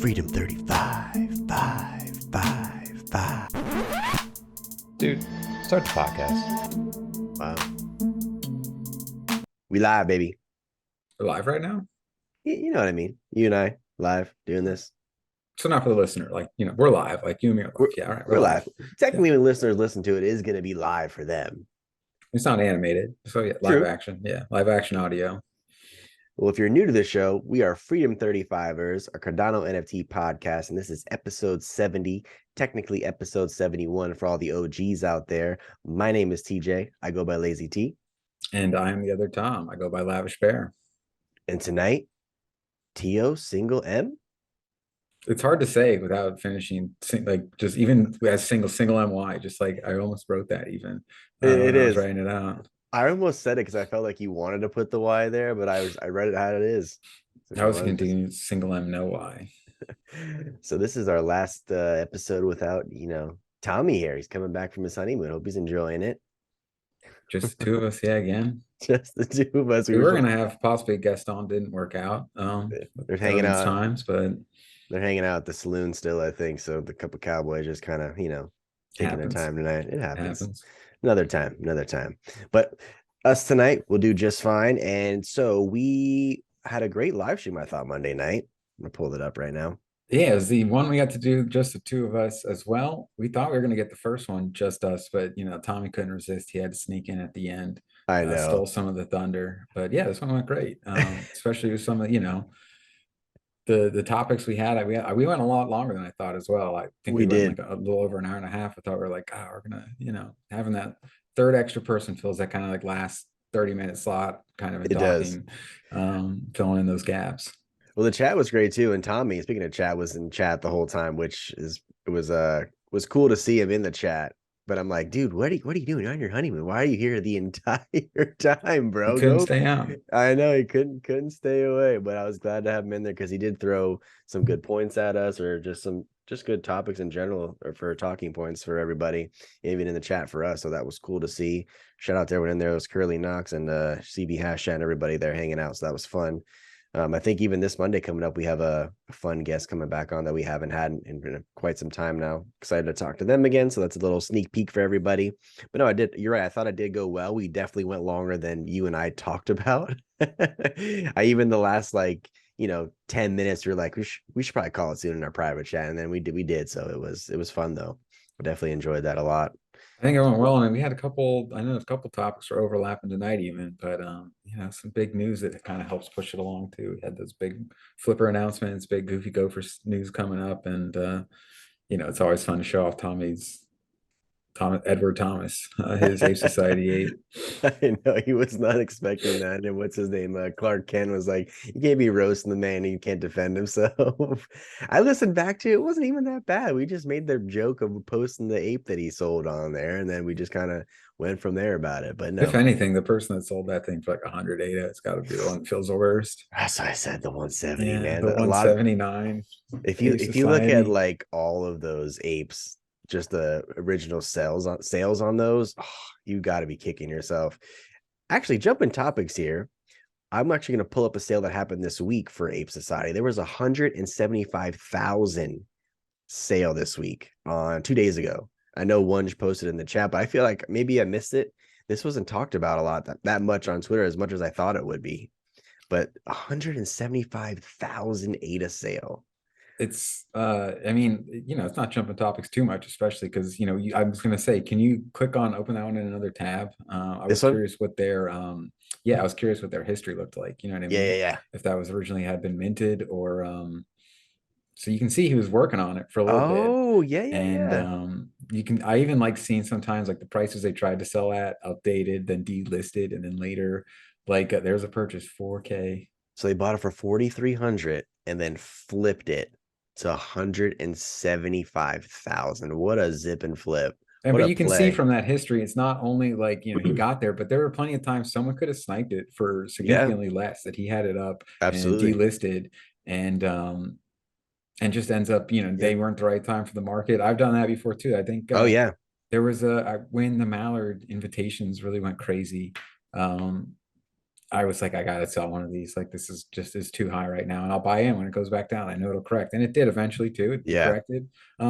Freedom 35, 5, 5, 5. Dude, start the podcast. Wow. We live, baby. We're live right now? You know what I mean. You and I, live, doing this. So not for the listener, like, we're live, like you and me are live. Yeah, all right, We're live. Technically, Yeah. when listeners listen to it, it is going to be live for them. It's not animated, so yeah, live True. action. Yeah, live action audio. Well, if you're new to the show, we are Freedom 35ers, a Cardano NFT podcast, and this is episode 70, technically episode 71 for all the OGs out there. My name is TJ. I go by Lazy T. And I am the other Tom. I go by Lavish Bear. And tonight, T.O. single M? It's hard to say without finishing, like, just even as single MY, just like I almost wrote that even It when I was is. writing it out. I almost said it because I felt like you wanted to put the Y there, but I read it how it is. So I was going to do single M, no Y. So this is our last episode without, Tommy here. He's coming back from his honeymoon. Hope he's enjoying it. Just the two of us, yeah, again. Just the two of us. We were going to have possibly a guest on, didn't work out. They're hanging out times, but they're hanging out at the saloon still, I think. So the couple Cowboys just kind of, taking their time tonight. It happens. Another time. But us tonight will do just fine. And so we had a great live stream, I thought, Monday night. I'm gonna pull it up right now. Yeah, it was the one we got to do just the two of us as well. We thought we were going to get the first one just us, but Tommy couldn't resist. He had to sneak in at the end. I know. Stole some of the thunder, but yeah, this one went great. Especially with some of the topics we had. We went a lot longer than I thought as well. I think we went like a little over an hour and a half. I thought we were like, we're gonna having that third extra person fills that kind of like last 30-minute slot kind of talking, filling in those gaps. Well, the chat was great too, and Tommy, speaking of chat, was in chat the whole time, which was cool to see him in the chat. But I'm like, dude, what are you doing? You're on your honeymoon. Why are you here the entire time, bro? He couldn't stay out. I know he couldn't stay away, but I was glad to have him in there because he did throw some good points at us, or just good topics in general, or for talking points for everybody, even in the chat for us. So that was cool to see. Shout out to everyone in there. It was Curly Knox and CB Hash and everybody there hanging out. So that was fun. I think even this Monday coming up, we have a fun guest coming back on that we haven't had in quite some time now. Excited to talk to them again. So that's a little sneak peek for everybody. But no, you're right. I thought I did go well. We definitely went longer than you and I talked about. Even the last 10 minutes, we were like, we should probably call it soon in our private chat. And then we did. So it was fun though. I definitely enjoyed that a lot. I think it went well, and we had a couple topics are overlapping tonight even, but some big news that kind of helps push it along too. We had those big flipper announcements, big goofy gopher news coming up, and it's always fun to show off Edward Thomas, his Ape Society 8. I know he was not expecting that. And what's his name? Clark Kent was like, you can't be roasting the man and you can't defend himself. I listened back to it. It wasn't even that bad. We just made the joke of posting the ape that he sold on there. And then we just kind of went from there about it. But no. If anything, the person that sold that thing for like 108, it's got to be the one that feels the worst. That's why I said the 170, man. The 179. If you look at like all of those apes, just the original sales on those, you got to be kicking yourself. Actually, jumping topics here, I'm actually going to pull up a sale that happened this week for Ape Society. There was 175,000 sale this week on 2 days ago. I know one posted in the chat, but I feel like maybe I missed it. This wasn't talked about a lot that much on Twitter as much as I thought it would be. But 175,000 ADA sale. It's it's not jumping topics too much, especially because I was gonna say, can you click on open that one in another tab? I was curious what their history looked like. You know what I mean? Yeah. If that was originally had been minted, or so you can see he was working on it for a little bit. Oh yeah. And I even like seeing sometimes like the prices they tried to sell at updated, then delisted, and then later there's a purchase 4K. So they bought it for 4,300 and then flipped it to 175,000. What a zip and flip. But you can see from that history, it's not only like, he got there, but there were plenty of times someone could have sniped it for significantly less, that he had it up and delisted, and just ends up, they weren't the right time for the market. I've done that before too. I think, there was when the Mallard invitations really went crazy. I was like, I gotta sell one of these. Like, this is too high right now, and I'll buy in when it goes back down. I know it'll correct, and it did eventually too. It Yeah. corrected,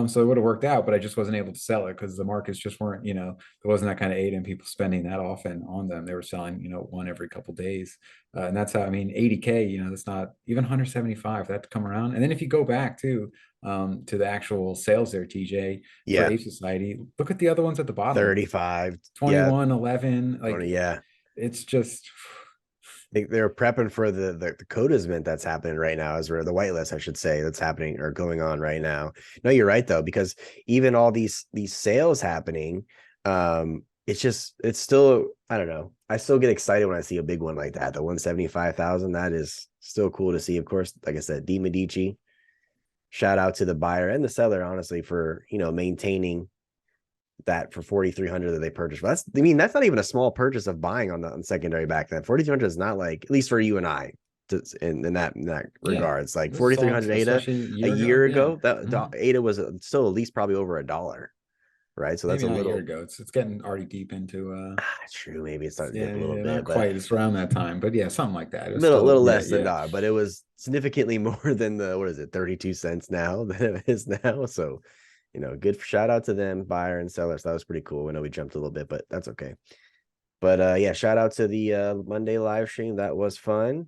so it would have worked out, but I just wasn't able to sell it because the markets just weren't, there wasn't that kind of aid and people spending that often on them. They were selling, one every couple days, and that's how, I mean, 80K. That's not even 175 for that to come around. And then if you go back to the actual sales there, TJ, for Yeah. Ape Society, look at the other ones at the bottom, 35. Yeah. 21, 11, like 20. Yeah. it's just. They're prepping for the codas mint that's happening right now, as we're the whitelist, I should say, that's happening or going on right now. No, you're right though, because even all these sales happening, it's still, I don't know. I still get excited when I see a big one like that. The 175,000, that is still cool to see. Of course, like I said, D Medici, shout out to the buyer and the seller, honestly, for maintaining that for 4,300 that they purchased. That's, I mean, that's not even a small purchase of buying on secondary back then. 4,300 is not, like, at least for you and I, in that Yeah, regards, like this is all, 4,300 ADA especially a year ago. year Yeah. ago, that Mhm. ADA was still at least probably over $1, right? So that's Maybe a not a year little, ago. It's getting already deep into true. Maybe it's starting to dip a little yeah, not bit, but quite. It's around that time, but yeah, something like that. It was little still, yeah, less than yeah. $1, but it was significantly more than the, what is it, 32 cents now than it is now. So, good shout out to them, buyer and seller. So that was pretty cool. I know we jumped a little bit, but that's okay. But yeah, shout out to the Monday live stream. That was fun.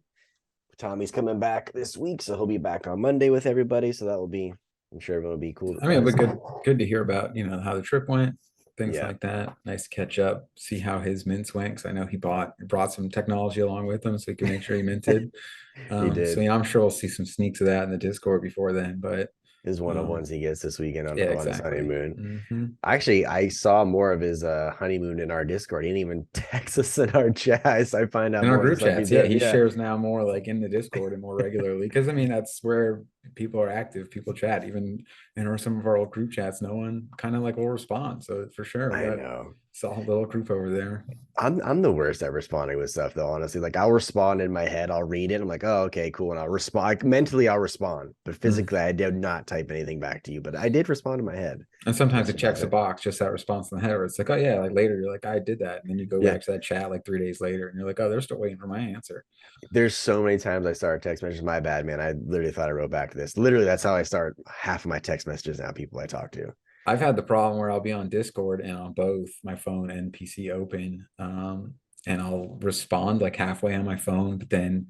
Tommy's coming back this week, so he'll be back on Monday with everybody. So that will be, I'm sure everyone will be cool. I Fun mean, to but see. good to hear about, how the trip went, things Yeah, like that. Nice to catch up, see how his mints went. Cause I know he brought some technology along with him so he could make sure he minted. he So did. yeah, I'm sure we'll see some sneaks of that in the Discord before then, but His one on um, ones he gets this weekend yeah, on his exactly. honeymoon. Hmm. Actually, I saw more of his honeymoon in our Discord. He didn't even text us in our chats. I find out In our more of the group stuff he chats, yeah, did. he Yeah, shares now more like in the Discord and more regularly because I mean that's where people are active, people chat. Even in some of our old group chats, no one kind of like will respond. So for sure, we I got know. solid little group over there. I'm the worst at responding with stuff though, honestly. Like, I'll respond in my head, I'll read it, I'm like, oh, okay, cool. And I'll respond, like, mentally I'll respond, but Mm. physically I did not type anything back to you. But I did respond in my head. And sometimes That's it about checks a it. box, just that response in the head, where it's like, oh yeah, like later you're like, I did that, and then you go Yeah. back to that chat like 3 days later, and you're like, oh, they're still waiting for my answer. There's so many times I start text messages. My bad, man. I literally thought I wrote back to this. Literally, that's how I start half of my text messages now, people I talk to. I've had the problem where I'll be on Discord and on both my phone and PC open, and I'll respond like halfway on my phone, but then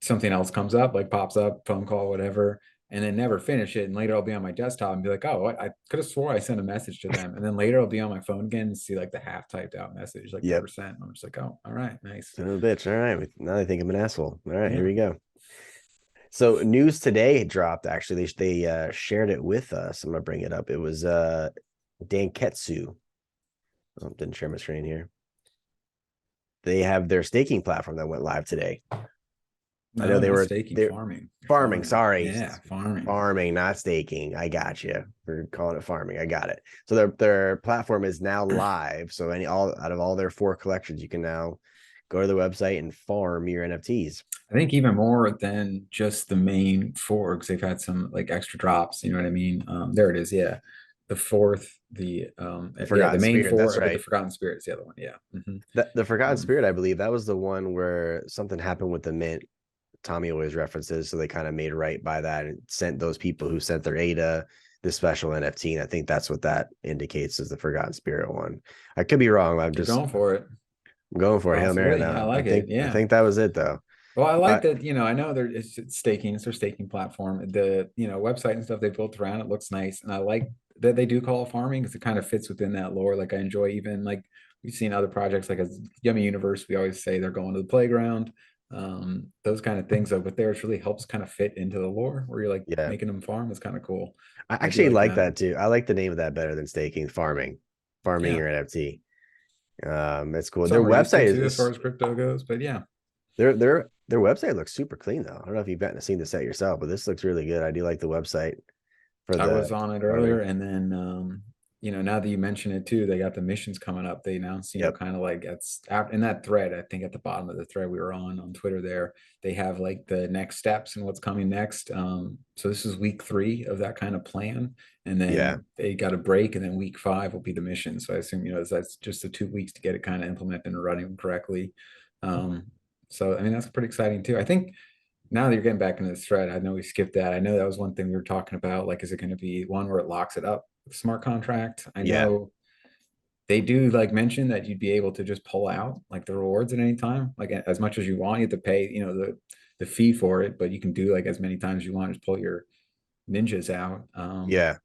something else comes up, like pops up, phone call, whatever, and then never finish it. And later I'll be on my desktop and be like, oh, what? I could have swore I sent a message to them. And then later I'll be on my phone again and see like the half typed out message, like Yep. never sent. I'm just like, oh, all right, nice. Son of a bitch. All right. Now they think I'm an asshole. All right, here Yeah. we go. So news today dropped. Actually, they shared it with us. I'm gonna bring it up. It was Danketsu. Oh, didn't share my screen here. They have their staking platform that went live today. I know No, they not were staking, they're farming. farming. Farming. Sorry, Yeah, farming. farming, not staking. I got you. We're calling it farming. I got it. So their platform is now live. So all out of all their 4 collections, you can now go to the website and farm your NFTs. I think even more than just the main four, because they've had some like extra drops, you know what I mean? There it is, yeah. The fourth, The yeah, the Forgotten main Spirit. That's four, but the right. Forgotten Spirit is the other one, yeah. Hmm. The Forgotten Um, Spirit, I believe that was the one where something happened with the mint. Tommy always references, so they kind of made right by that and sent those people who sent their ADA this special NFT. And I think that's what that indicates is the Forgotten Spirit one. I could be wrong. you're going for it. I'm going for it. Hail Mary on Possibly. that I one. like it. I Yeah. think that was it though. Well, I like But that, I know it's staking, it's their staking platform. The, website and stuff they built around it looks nice. And I like that they do call it farming because it kind of fits within that lore. Like I enjoy even like we've seen other projects like a Yummy Universe, we always say they're going to the playground. Those kind of things though, but theirs really helps kind of fit into the lore where you're like yeah, making them farm. It's kind of cool. I I do actually like like that. that too. I like the name of that better than staking, farming Yeah. your NFT. It's cool. Their Some are used to website too as far is as crypto goes, but yeah. their website looks super clean though. I don't know if you've gotten to see the site yourself, but this looks really good. I do like the website for I was the on it earlier, farming. and then now that you mention it too, they got the missions coming up. They announced, Yep. kind of like it's in that thread. I think at the bottom of the thread we were on Twitter, there they have like the next steps and what's coming next. So this is week 3 of that kind of plan, and Yeah. then they got a break, and then week 5 will be the mission. So I assume that's just the 2 weeks to get it kind of implemented and running correctly. Um, So I mean that's pretty exciting too. I think now that you're getting back into this thread, I know we skipped that. I know that was one thing we were talking about. Like, is it going to be one where it locks it up with smart contract? I Yeah. know they do like mention that you'd be able to just pull out like the rewards at any time, like as much as you want. You have to pay, the fee for it, but you can do like as many times as you want, just pull your ninjas out. Yeah.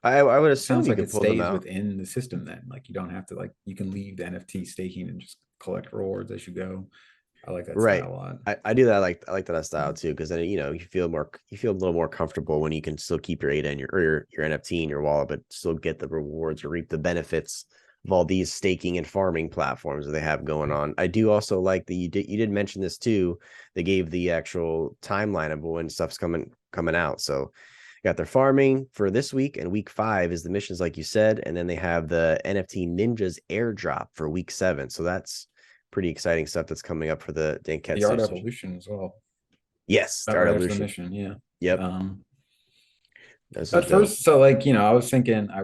I would assume Sounds you like could it pull them stays out. within the system then. Like you don't have to like you can leave the NFT staking and just collect rewards as you go. I like that Right. style a lot. I do that. I like that style too, because then you feel a little more comfortable when you can still keep your ADA in your NFT in your wallet, but still get the rewards or reap the benefits of all these staking and farming platforms that they have going on. I do also like that you did mention this too. They gave the actual timeline of when stuff's coming out. So got their farming for this week, and week 5 is the missions, like you said, and then they have the NFT Ninjas airdrop for week 7. So that's pretty exciting stuff that's coming up for the The art Danketsu. So evolution as well. yes, the That Art right after the Evolution. mission, yeah. Yep, Um, this is at dope. first, so like I was thinking, I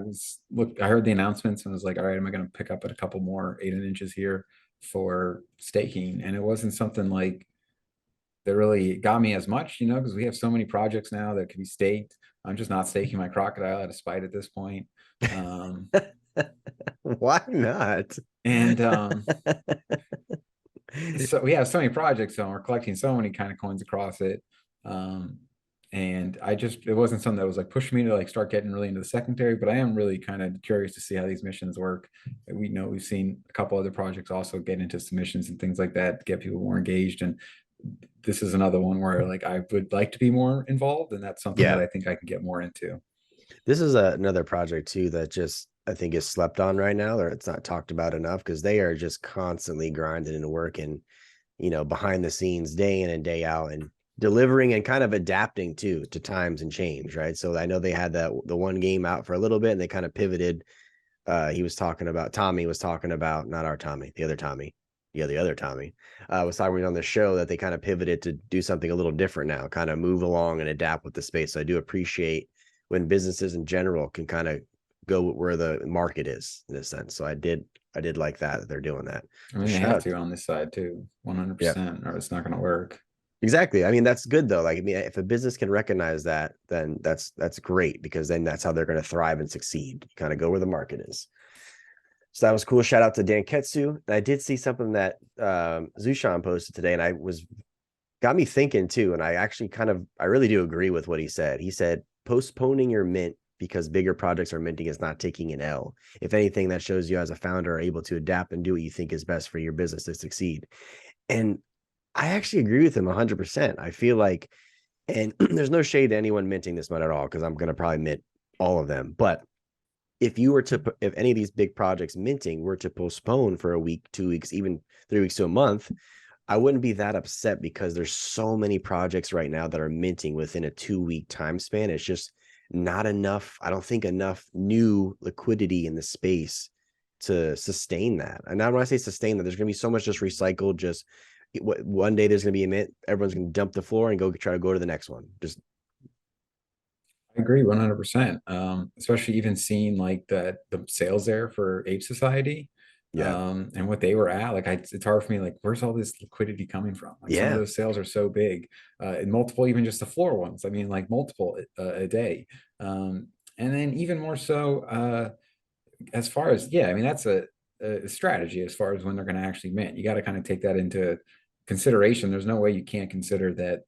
heard the announcements and was like, all right, am I going to pick up at a couple more 8 inches here for staking? And it wasn't something like that really got me as much, because we have so many projects now that can be staked. I'm just not staking my crocodile out of spite at this point. Um, Why not? and so we have so many projects, so we're collecting so many kind of coins across it. Um, and it wasn't something that was like pushing me to like start getting really into the secondary, but I am really kind of curious to see how these missions work. We know we've seen a couple other projects also get into submissions and things like that to get people more engaged. And this is another one where like I would like to be more involved, and that's something that Yeah, I think I can get more into. this is another project too that just I think is slept on right now, or it's not talked about enough because they are just constantly grinding and working, behind the scenes, day in and day out, and delivering and kind of adapting to times and change, right? So I know they had the one game out for a little bit, and they kind of pivoted. Tommy was talking about, not our Tommy, the other Tommy. Yeah, the other Tommy was talking on the show that they kind of pivoted to do something a little different now, kind of move along and adapt with the space. So I do appreciate when businesses in general can kind of go where the market is in a sense. So I did like that they're doing that. I So mean, they shout have out. to on this side too, Yeah, 100%, or it's not going to work. exactly. I mean, that's good though. Like, I mean, if a business can recognize that, then that's great, because then that's how they're going to thrive and succeed. You kind of go where the market is. So that was cool. Shout out to Danketsu. And I did see something that Zushan posted today, and got me thinking too. And I really do agree with what he said. He said postponing your mint because bigger projects are minting is not taking an L. If anything, that shows you as a founder are able to adapt and do what you think is best for your business to succeed. And I actually agree with him 100%. I feel like, and there's no shade to anyone minting this month at all, because I'm going to probably mint all of them. But if any of these big projects minting were to postpone for a week, 2 weeks, even 3 weeks to a month, I wouldn't be that upset, because there's so many projects right now that are minting within a 2 week time span. It's just not enough. I don't think enough new liquidity in the space to sustain that. And now when I say sustain that, there's going to be so much just recycled. Just one day there's going to be a mint, everyone's going to dump the floor and go try to go to the next one. Just I agree 100%. Especially even seeing like the sales there for Ape Society, yeah, and what they were at. Like, it's hard for me. Like, where's all this liquidity coming from? Like, some of yeah, those sales are so big, and multiple, even just the floor ones. I mean, like multiple a day, and then even more so. As far as yeah, I mean that's a strategy as far as when they're going to actually mint. You got to kind of take that into consideration. There's no way you can't consider that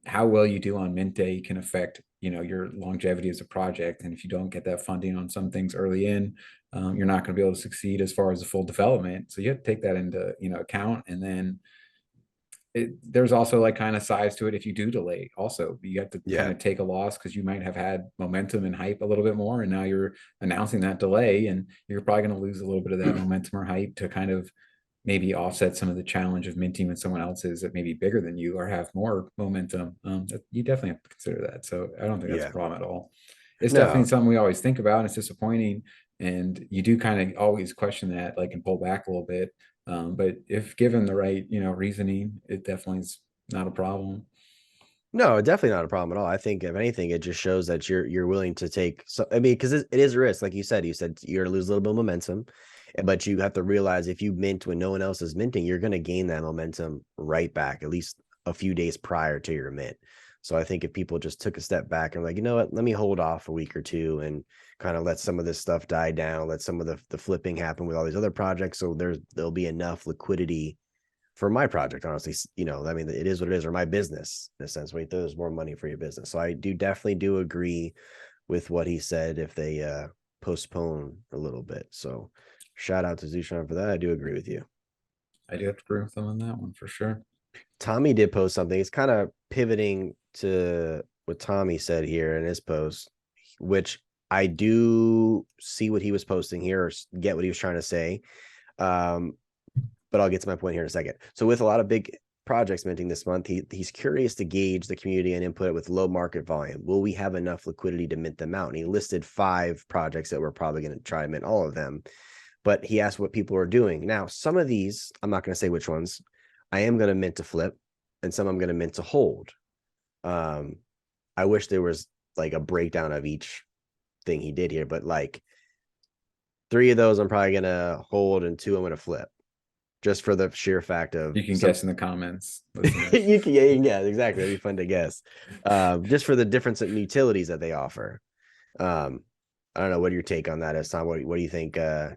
how well you do on mint day can affect your longevity as a project. And if you don't get that funding on some things early in, you're not going to be able to succeed as far as the full development. So you have to take that into account. And then there's also like kind of size to it if you do delay. Also, you have to kind yeah, of take a loss because you might have had momentum and hype a little bit more, and now you're announcing that delay, and you're probably going to lose a little bit of that momentum or hype to kind of maybe offset some of the challenge of minting when someone else is that maybe bigger than you or have more momentum. You definitely have to consider that. So I don't think that's a yeah. problem at all. It's definitely No, something we always think about, and it's disappointing. And you do kind of always question that, like, and pull back a little bit. But if given the right, reasoning, it definitely is not a problem. no, definitely not a problem at all. I think if anything, it just shows that you're willing to take. So I mean, because it is a risk, like you said. You said you're gonna lose a little bit of momentum. But you have to realize if you mint when no one else is minting, you're going to gain that momentum right back, at least a few days prior to your mint. So I think if people just took a step back and like, you know what, let me hold off a week or two and kind of let some of this stuff die down, let some of the flipping happen with all these other projects. So there'll be enough liquidity for my project, honestly. I mean, it is what it is, or my business in a sense. Wait, there's more money for your business. So I definitely do agree with what he said if they postpone a little bit. So shout out to Zushan for that. I do agree with you. I do have to agree with them on that one for sure. Tommy did post something. It's kind of pivoting to what Tommy said here in his post, which I do see what he was posting here or get what he was trying to say. But I'll get to my point here in a second. So with a lot of big projects minting this month, he's curious to gauge the community and input with low market volume. Will we have enough liquidity to mint them out? And he listed 5 projects that we're probably going to try to mint all of them. But he asked what people are doing. Now, some of these, I'm not going to say which ones, I am going to mint to flip, and some I'm going to mint to hold. I wish there was like a breakdown of each thing he did here, but like 3 of those I'm probably going to hold and 2 I'm going to flip. Just for the sheer fact of you can guess in the comments. you can exactly. It'd be fun to guess. Just for the difference in utilities that they offer. I don't know. What are your take on that, as Tom? What do you think? Do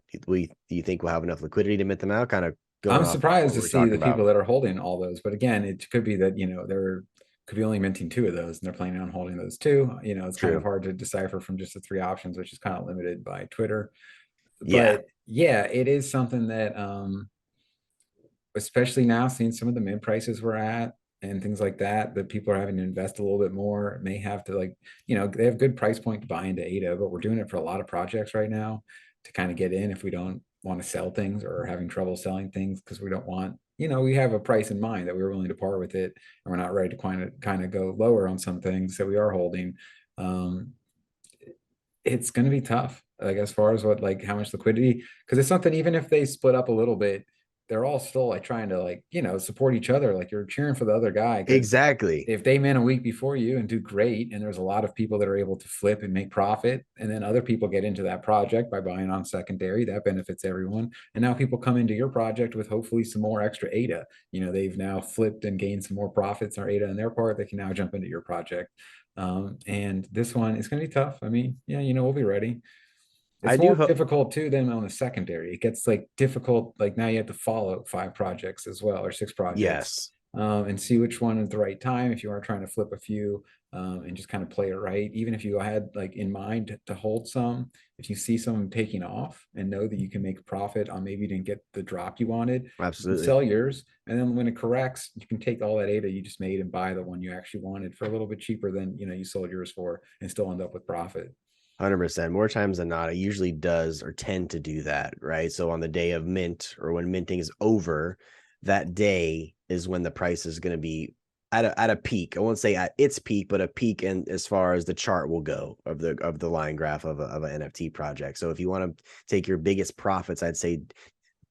you think we'll have enough liquidity to mint them out? Kind of going I'm off surprised what to we're see talking the people about. that are holding all those, but again, it could be that they're could be only minting 2 of those and they're planning on holding those 2. It's kind of True. hard to decipher from just the 3 options, which is kind of limited by Twitter. Yeah. But yeah, it is something that especially now seeing some of the mint prices we're at and things like that, that people are having to invest a little bit more, may have to they have good price point to buy into ADA, but we're doing it for a lot of projects right now to kind of get in if we don't want to sell things or having trouble selling things because we don't want, we have a price in mind that we're willing to part with it and we're not ready to kind of go lower on some things that we are holding. It's going to be tough, like as far as how much liquidity, because it's something, even if they split up a little bit, they're all still like trying to support each other. Like you're cheering for the other guy because Exactly. if they mint a week before you and do great, and there's a lot of people that are able to flip and make profit, and then other people get into that project by buying on secondary, that benefits everyone. And now people come into your project with hopefully some more extra ADA. They've now flipped and gained some more profits or ADA on their part. They can now jump into your project. And this one is going to be tough. I mean, yeah, we'll be ready. I It's do more hope. difficult too than on the secondary. It gets difficult. Like now you have to follow 5 projects as well, or 6 projects, Yes. and see which one at the right time. If you are trying to flip a few, and just kind of play it right, even if you had in mind to hold some, if you see someone taking off and know that you can make a profit on, maybe you didn't get the drop you wanted, you can Absolutely. sell yours, and then when it corrects, you can take all that ADA you just made and buy the one you actually wanted for a little bit cheaper than you sold yours for, and still end up with profit. 100%. More times than not, it usually does or tend to do that, right? So on the day of mint or when minting is over, that day is when the price is going to be at a peak. I won't say at its peak, but a peak, and as far as the chart will go of the line graph of an NFT project. So if you want to take your biggest profits, I'd say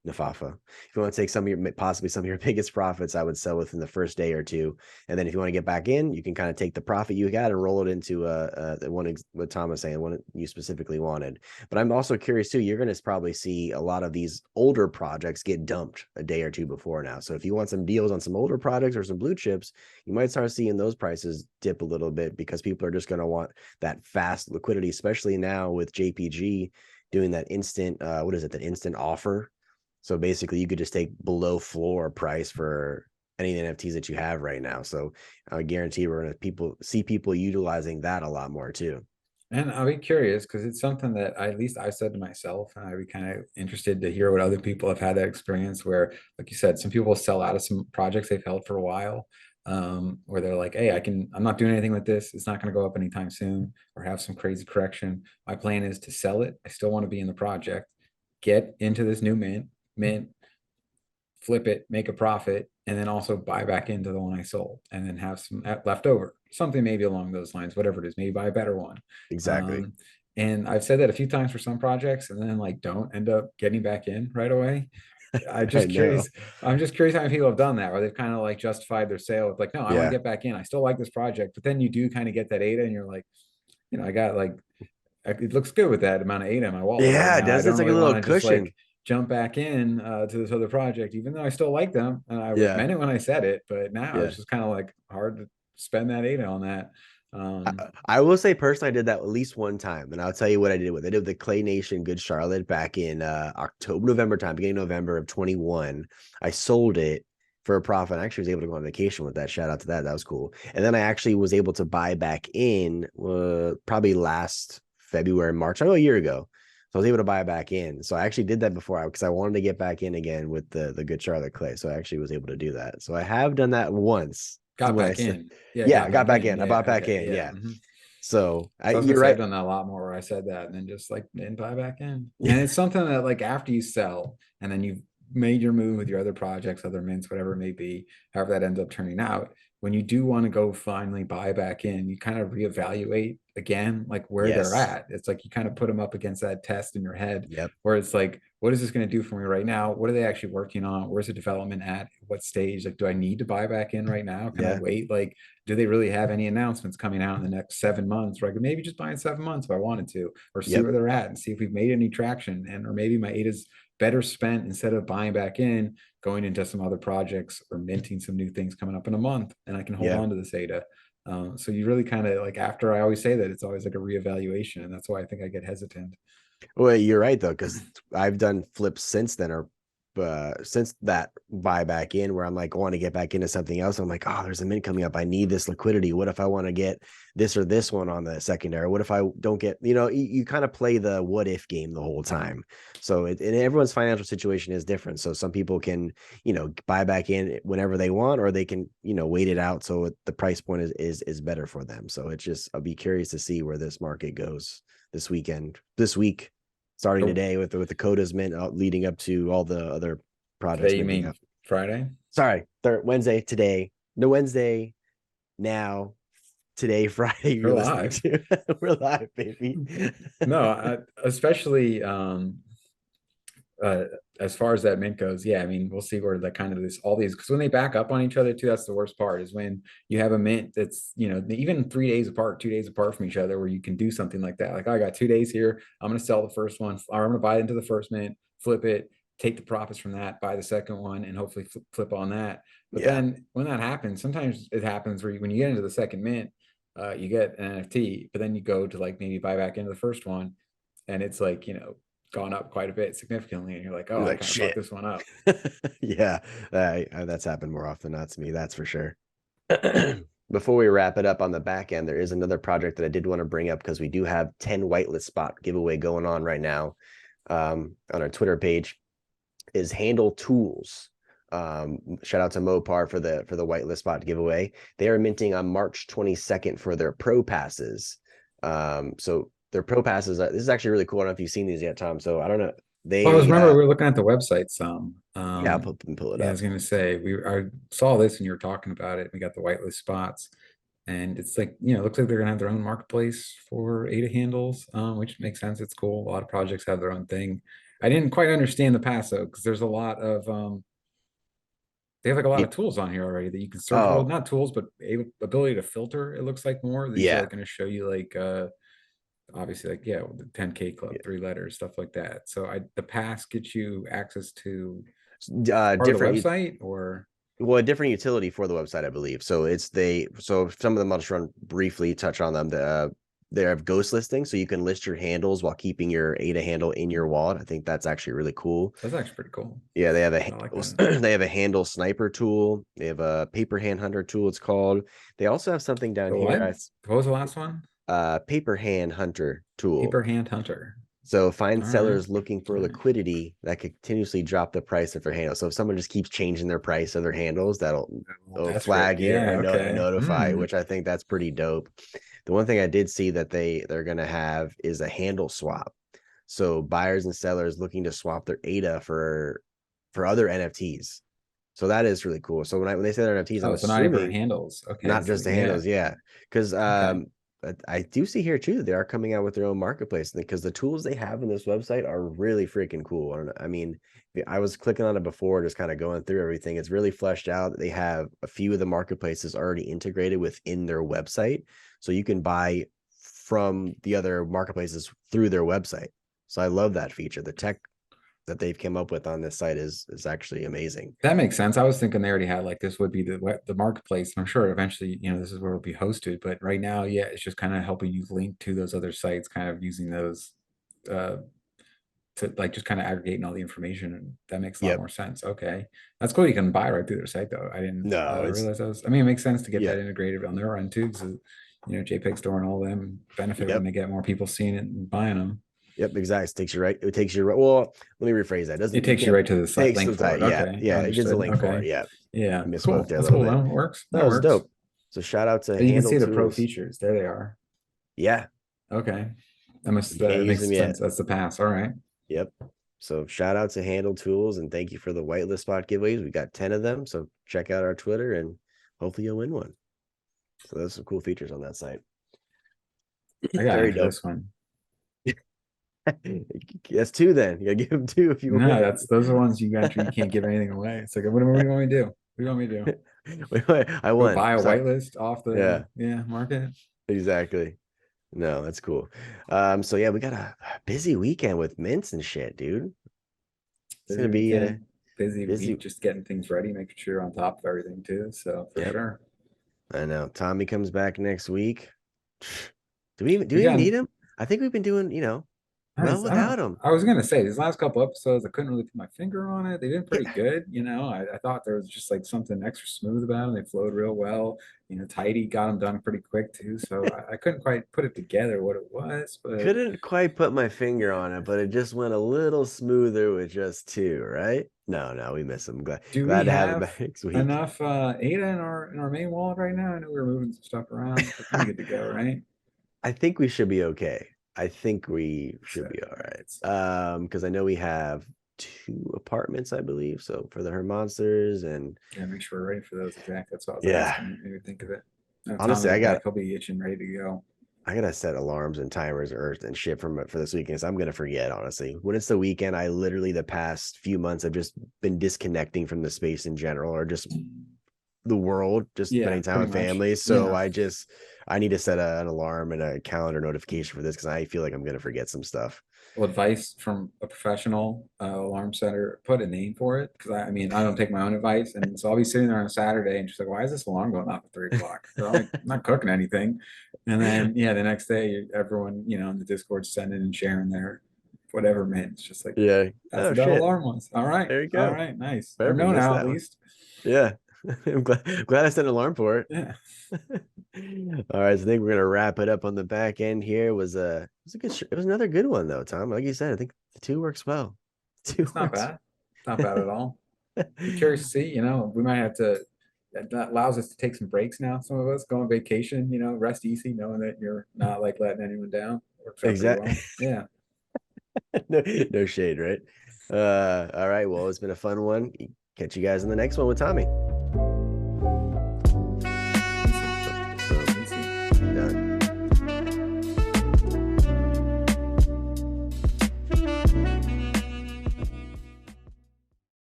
Nafafa. If you want to take possibly some of your biggest profits, I would sell within the first day or two. And then if you want to get back in, you can kind of take the profit you got and roll it into the one what Tom was saying, one you specifically wanted. But I'm also curious too, you're going to probably see a lot of these older projects get dumped a day or two before now. So if you want some deals on some older projects or some blue chips, you might start seeing those prices dip a little bit because people are just going to want that fast liquidity, especially now with JPG doing that instant, what is it, that instant offer. So basically, you could just take below floor price for any NFTs that you have right now. So I guarantee we're gonna see people utilizing that a lot more too. And I'll be curious because it's something that at least I said to myself, and I'd be kind of interested to hear what other people have had that experience where, like you said, some people sell out of some projects they've held for a while, where they're like, hey, I'm not doing anything with this. It's not going to go up anytime soon or have some crazy correction. My plan is to sell it. I still want to be in the project, get into this new mint, flip it, make a profit, and then also buy back into the one I sold and then have some left over. Something maybe along those lines, whatever it is, maybe buy a better one. Exactly. Um, and I've said that a few times for some projects and then don't end up getting back in right away. I'm I just know. curious. I'm just curious how many people have done that, where they've kind of justified their sale with no, I want to Yeah. get back in. I still like this project, but then you do kind of get that ADA, and you're like, I got it looks good with that amount of ADA in my wallet right Yeah, it now. I does. It's don't like a really want little to just cushion. jump back in to this other project, even though I still like them. And I Yeah. meant it when I said it, but now Yeah. it's just kind of like hard to spend that ADA on that. I will say personally, I did that at least one time, and I'll tell you what I did with it. I did the Clay Nation Good Charlotte back in October, November time, beginning of November of 21. I sold it for a profit. I actually was able to go on vacation with that. Shout out to that. That was cool. And then I actually was able to buy back in probably last February, March, I know a year ago. So I was able to buy back in. So I actually did that before because I wanted to get back in again with the Good Charlotte Clay. So I actually was able to do that. So I have done that once. Got When I back said, in. Yeah, yeah, I got got back back in. in. I bought Yeah, back okay, in. yeah. Yeah. So So I was gonna you're say I've right. done that a lot more where I said that and then just like didn't buy back in. And it's something that like after you sell and then you've made your move with your other projects, other mints, whatever it may be, however that ends up turning out, when you do want to go finally buy back in, you kind of reevaluate again, like where they're Yes. at. It's like you kind of put them up against that test in your head Yep. where it's like, what is this going to do for me right now? What are they actually working on? Where's the development at? What stage? Like, do I need to buy back in right now? Can I Yeah. wait? Like, do they really have any announcements coming out in the next 7 months where I could maybe just buy in 7 months if I wanted to, or see Yep. where they're at and see if we've made any traction, and or maybe my ADA is better spent instead of buying back in, going into some other projects or minting some new things coming up in a month, and I can hold Yeah. on to this ADA. So you really kind of like, after I always say that, it's always like a reevaluation, and that's why I think I get hesitant. Well, you're right though, because I've done flips since then, or since that buy back in, where I'm like, want to get back into something else. I'm like, oh, there's a mint coming up. I need this liquidity. What if I want to get this or this one on the secondary? What if I don't get, you kind of play the what if game the whole time. So and everyone's financial situation is different. So some people can, buy back in whenever they want, or they can, wait it out. So the price point is better for them. So it's just, I'll be curious to see where this market goes this week, starting So today with the Codas mint, leading up to all the other projects today, you minting mean up. Friday? Sorry, Wednesday today. No, Wednesday now. Today, Friday. We're You're listening live. to. We're live, baby. No, especially uh, as far as that mint goes, yeah, I mean, we'll see where that kind of this all these, because when they back up on each other too, that's the worst part, is when you have a mint that's, even 3 days apart, 2 days apart from each other, where you can do something like that. Like, oh, I got 2 days here. I'm going to sell the first one, or I'm going to buy into the first mint, flip it, take the profits from that, buy the second one, and hopefully flip on that. But Yeah, then when that happens, sometimes it happens where when you get into the second mint, you get an NFT, but then you go to like maybe buy back into the first one, and it's like, gone up quite a bit significantly, and you're like, oh, you're I like kind of fucked shit. this one up. Yeah, that's happened more often, not to me. That's for sure. Before we wrap it up on the back end, there is another project that I did want to bring up because we do have 10 whitelist spot giveaway going on right now on our Twitter page. Is Handle Tools. Shout out to Mopar for the whitelist spot giveaway. They are minting on March 22nd for their pro passes. So their pro passes, this is actually really cool. I don't know if you've seen these yet, Tom. So I don't know. Well, I was They remember we were looking at the website some. yeah, pull it Yeah, I up. was gonna say I saw this and you were talking about it. We got the whitelist spots, and it's like, it looks like they're gonna have their own marketplace for ADA handles, which makes sense. It's cool. A lot of projects have their own thing. I didn't quite understand the pass though, because there's a lot of they have like a lot of tools on here already that you can search. Well, Oh, not tools, but ability to filter. It looks like more. These are yeah. like going to show you like obviously, like, yeah, the 10K club, Yeah. 3 letters, stuff like that. So the pass gets you access to part of the Different website, or well, a different utility for the website, I believe. So some of them I'll just run briefly touch on them. They have ghost listing, so you can list your handles while keeping your ADA handle in your wallet. I think that's actually really cool. that's actually pretty cool. Yeah, they have I like that. they have a handle sniper tool. They have a paper hand hunter tool, it's called. They also have something down The what? here. What was the last one? Paper hand hunter tool. Paper hand hunter. So find All right. sellers looking for All right. liquidity that could continuously drop the price of their handle. So if someone just keeps changing their price of their handles, it'll That's great. flag you Yeah. and Okay. notify, which I think that's pretty dope. The one thing I did see that they're gonna have is a handle swap. So buyers and sellers looking to swap their ADA for other NFTs. So that is really cool. So when they say they're NFTs, I'm Oh, so not even assuming handles. Okay. not So just the yeah. handles, yeah. Because Okay. I do see here too that they are coming out with their own marketplace because the tools they have in this website are really freaking cool. And I mean, I was clicking on it before, just kind of going through everything. It's really fleshed out. They have a few of the marketplaces already integrated within their website, so you can buy from the other marketplaces through their website. So I love that feature. that they've come up with on this site is actually amazing. That makes sense. I was thinking they already had like this would be the marketplace. I'm sure eventually, this is where it'll be hosted. But right now, yeah, it's just kind of helping you link to those other sites, kind of using those uh, to like just kind of aggregating all the information, and that makes a lot Yep. more sense. Okay, that's cool. You can buy right through their site though. I didn't No, it's realize that was. I mean, it makes sense to get yeah. that integrated on their end too, because JPEG Store and all them benefit when Yep. they get more people seeing it and buying them. Yep, exactly. It takes you right. It takes you right. Well, let me rephrase that. It It doesn't you takes you can't right to the site takes link the for site. it. Yeah, Okay, yeah. It gives a understood. link for Okay, it. Yeah. yeah, I misspoke cool. there a That's little cool bit. though. It works. That That was works. dope. So shout out to You can Handle see the pro Tools. features. There they are. Yeah. Okay. That You can't use them makes yet. sense. That's the pass. All right. Yep. So shout out to Handle Tools and thank you for the whitelist spot giveaways. We got 10 of them. So check out our Twitter and hopefully you'll win one. So there's some cool features on that site. I gotta Very enter dope. this one. That's two then. You gotta give them two if you No, win. those are ones you enter. You can't give anything away. It's like, what do you want me to do? What do you want me to do? Wait, I Go won. buy a Sorry. whitelist off the Yeah, market? exactly. No, that's cool. So yeah, we got a busy weekend with mints and shit, dude. It's Busy gonna be weekend, busy busy. week, just getting things ready, making sure you're on top of everything too. So for Yep, sure. I know. Tommy comes back next week. Do we even Again, need him? I think we've been doing, well I don't. without him. I was gonna say these last couple episodes, I couldn't really put my finger on it. They did pretty good, I thought there was just like something extra smooth about them. They flowed real well. Tidy got them done pretty quick too. So I couldn't quite put it together what it was, but Couldn't quite put my finger on it, but it just went a little smoother with just two, right? No, we miss him. Glad do we glad to have him have back next week. enough ADA in our main wallet right now? I know we were moving some stuff around. We're pretty good to go, right? I think we should be okay. I think we should So, be all all right, right. let's see. Because I know we have two apartments, I believe. So for the Her Monsters and Yeah, make sure we're ready for those. Exactly. That's what I was yeah. asking. Maybe think of it. No, Tommy Honestly, will be back. He'll be itching, ready to go. I gotta set alarms and timers and shit for this weekend. So I'm gonna forget, honestly. When it's the weekend, I literally the past few months I've just been disconnecting from the space in general or just the world, just Yeah, spending time pretty with much. family. So Yeah. I need to set an alarm and a calendar notification for this because I feel like I'm gonna forget some stuff. Well, advice from a professional alarm setter, put a name for it. Because I mean, I don't take my own advice. And so I'll be sitting there on a Saturday and just like, why is this alarm going off at 3 o'clock? I'm like, I'm not cooking anything. And then, yeah, the next day, everyone, in the Discord sending and sharing their whatever meant. It's just like, Yeah. that's Oh what that shit. alarm was. All right. There you All go. right. Nice. I Perfect. know Missed now at that one. least. Yeah. I'm glad I set an alarm for it. Yeah. All right, so I think we're gonna wrap it up on the back end here. It was another good one though, Tom. Like you said, I think the two works well. Two It's not works. bad. It's not bad at all. Be curious to see, we might have to, that allows us to take some breaks now. Some of us go on vacation, rest easy, knowing that you're not like letting anyone down. Works out pretty Exactly. well. Yeah. No shade, right? All right. Well, it's been a fun one. Catch you guys in the next one with Tommy.